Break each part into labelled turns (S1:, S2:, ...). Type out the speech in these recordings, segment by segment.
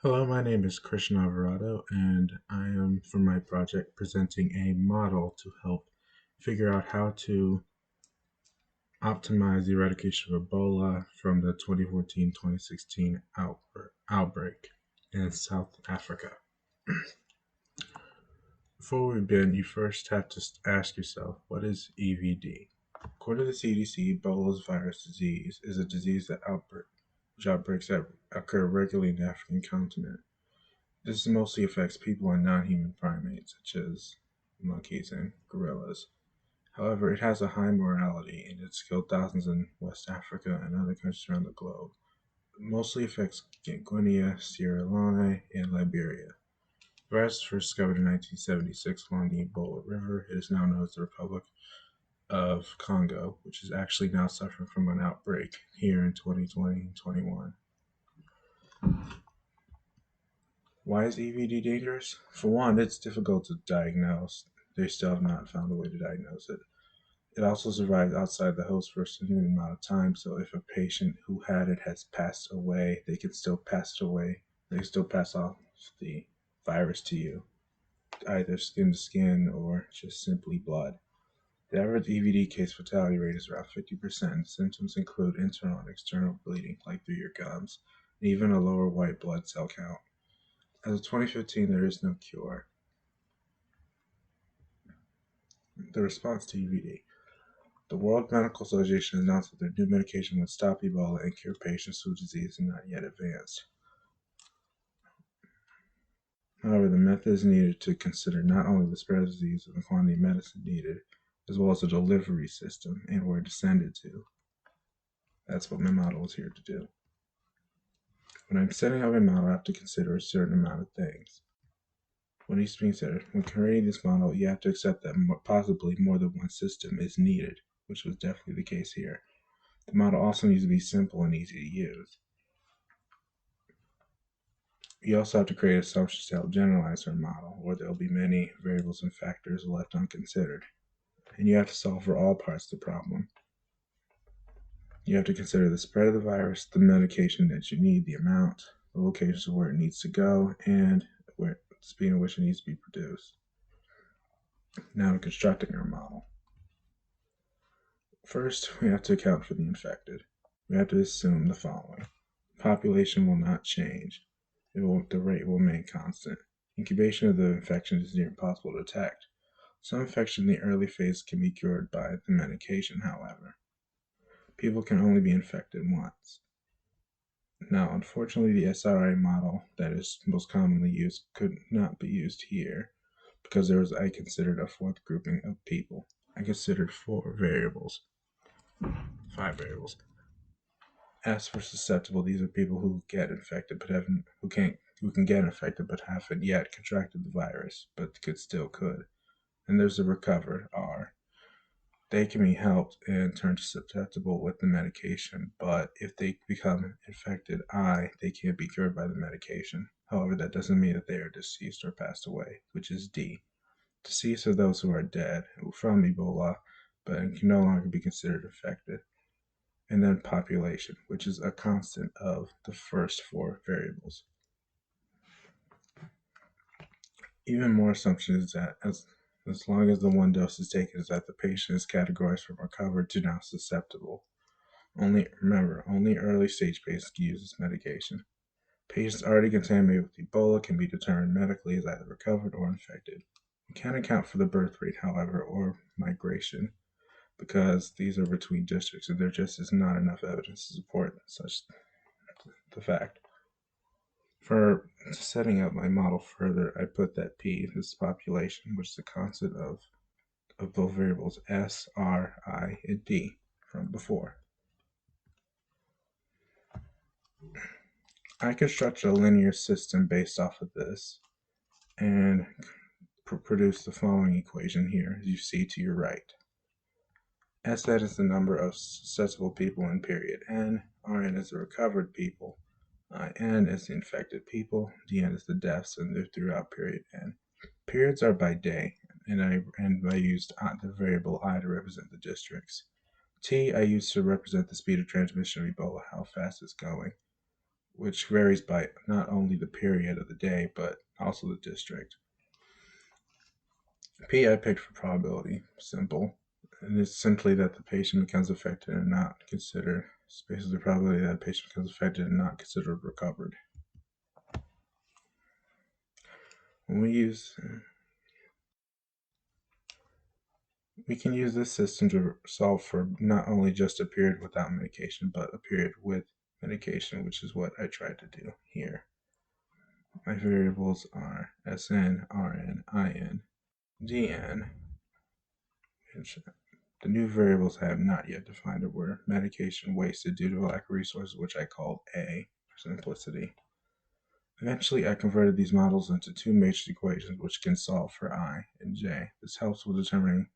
S1: Hello, my name is Christian Alvarado, and I am, for my project, presenting a model to help figure out how to optimize the eradication of Ebola from the 2014-2016 outbreak in South Africa. Before we begin, you first have to ask yourself, what is EVD? According to the CDC, Ebola virus disease is a disease which outbreaks that occur regularly in the African continent. This mostly affects people and non-human primates, such as monkeys and gorillas. However, it has a high mortality and it's killed thousands in West Africa and other countries around the globe. It mostly affects Guinea, Sierra Leone, and Liberia. The virus was first discovered in 1976 along the Ebola River. It is now known as the Republic of Congo, which is actually now suffering from an outbreak here in 2020 and 21. Why is EVD dangerous? For one, it's difficult to diagnose. They still have not found a way to diagnose it. It also survives outside the host for a significant amount of time, so if a patient who had it has passed away, they can still pass it away. They can still pass off the virus to you, either skin to skin or just simply blood. The average EVD case fatality rate is around 50%. Symptoms include internal and external bleeding, like through your gums, and even a lower white blood cell count. As of 2015, there is no cure. The response to EVD. The World Medical Association announced that their new medication would stop Ebola and cure patients whose disease is not yet advanced. However, the methods needed to consider not only the spread of disease and the quantity of medicine needed, as well as the delivery system and where to send it to. That's what my model is here to do. When I'm setting up a model, I have to consider a certain amount of things. What needs to be considered? When creating this model, you have to accept that possibly more than one system is needed, which was definitely the case here. The model also needs to be simple and easy to use. You also have to create assumptions to help generalize our model, or there will be many variables and factors left unconsidered. And you have to solve for all parts of the problem. You have to consider the spread of the virus, the medication that you need, the amount, the locations of where it needs to go, and the speed at which it needs to be produced. Now to constructing our model. First, we have to account for the infected. We have to assume the following. The population will not change. The rate will remain constant. Incubation of the infection is near impossible to detect. Some infection in the early phase can be cured by the medication, however. People can only be infected once. Now, unfortunately, the SRI model that is most commonly used could not be used here because I considered a fourth grouping of people. I considered five variables. S for susceptible. These are people who get infected but who can get infected but haven't yet contracted the virus, but could. And there's the recovered R. They can be helped and turned susceptible with the medication, but if they become infected, they can't be cured by the medication. However, that doesn't mean that they are deceased or passed away, which is D. Deceased are those who are dead from Ebola, but can no longer be considered infected. And then population, which is a constant of the first four variables. Even more assumption is that as long as the one dose is taken, is that the patient is categorized from recovered to now susceptible. Only early stage patients can use this medication. Patients already contaminated with Ebola can be determined medically as either recovered or infected. We can't account for the birth rate, however, or migration, because these are between districts and there just is not enough evidence to support such the fact. For setting up my model further, I put that P, this population, which is the constant of both variables S, R, I, and D from before. I constructed a linear system based off of this and produce the following equation here, as you see to your right. Sn is the number of susceptible people in period N, Rn is the recovered people, In is the infected people, Dn is the deaths, and they're throughout period N. Periods are by day, and I used the variable I to represent the districts. T I used to represent the speed of transmission of Ebola, how fast it's going. which varies by not only the period of the day, but also the district. P I picked for probability, simple. And it's simply that the patient becomes affected and not considered. It's basically the probability that the patient becomes affected and not considered recovered. When we can use this system to solve for not only just a period without medication, but a period with medication, which is what I tried to do here. My variables are SN, RN, IN, DN. The new variables I have not yet defined were medication wasted due to lack of resources, which I called A for simplicity. Eventually, I converted these models into two matrix equations which can solve for I and J. This helps with determining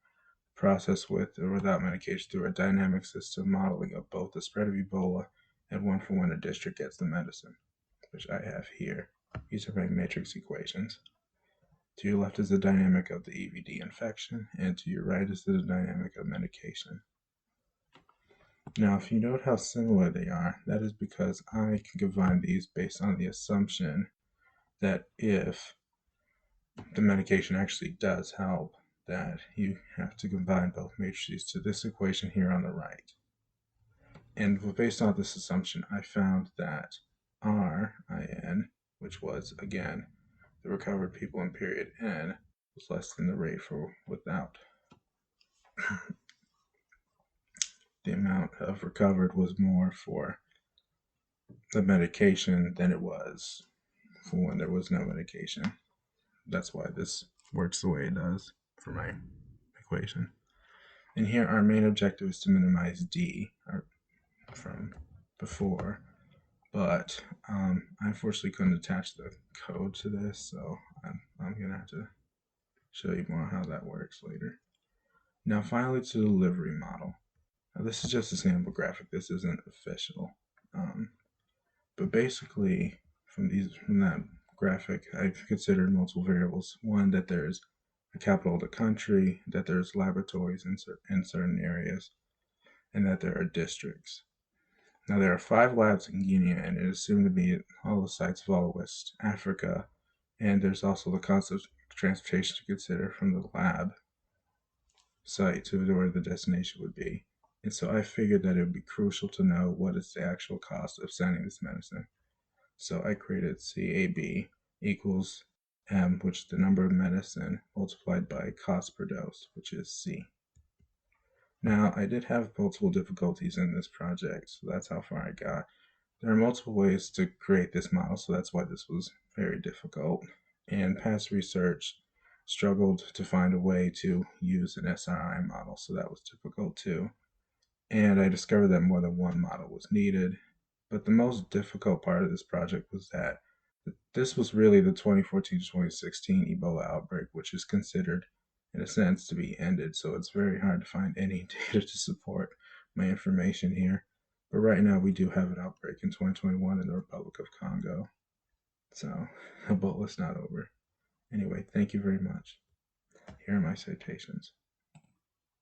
S1: the process with or without medication through a dynamic system modeling of both the spread of Ebola and one for when a district gets the medicine, which I have here. These are my matrix equations. To your left is the dynamic of the EVD infection, and to your right is the dynamic of medication. Now, if you note how similar they are, that is because I can combine these based on the assumption that if the medication actually does help, that you have to combine both matrices to this equation here on the right. And based on this assumption, I found that RIN, which was, again, the recovered people in period N, was less than the rate for without. The amount of recovered was more for the medication than it was for when there was no medication. That's why this works the way it does for my equation. And here our main objective is to minimize D from before, but I unfortunately couldn't attach the code to this, so I'm going to have to show you more how that works later. Now finally to the delivery model. Now this is just a sample graphic, this isn't official. But basically from that graphic, I've considered multiple variables. One, that there's a capital of the country, that there's laboratories in certain areas, and that there are districts. Now there are 5 labs in Guinea, and it is assumed to be at all the sites of all West Africa, and there's also the cost of transportation to consider from the lab site to where the destination would be. And so I figured that it would be crucial to know what is the actual cost of sending this medicine. So I created CAB equals M, which is the number of medicine, multiplied by cost per dose, which is C. Now, I did have multiple difficulties in this project, so that's how far I got. There are multiple ways to create this model, so that's why this was very difficult. And past research struggled to find a way to use an SRI model, so that was difficult too. And I discovered that more than one model was needed. But the most difficult part of this project was that this was really the 2014 to 2016 Ebola outbreak, which is considered, in a sense, to be ended. So it's very hard to find any data to support my information here. But right now, we do have an outbreak in 2021 in the Republic of Congo. So Ebola's not over. Anyway, thank you very much. Here are my citations.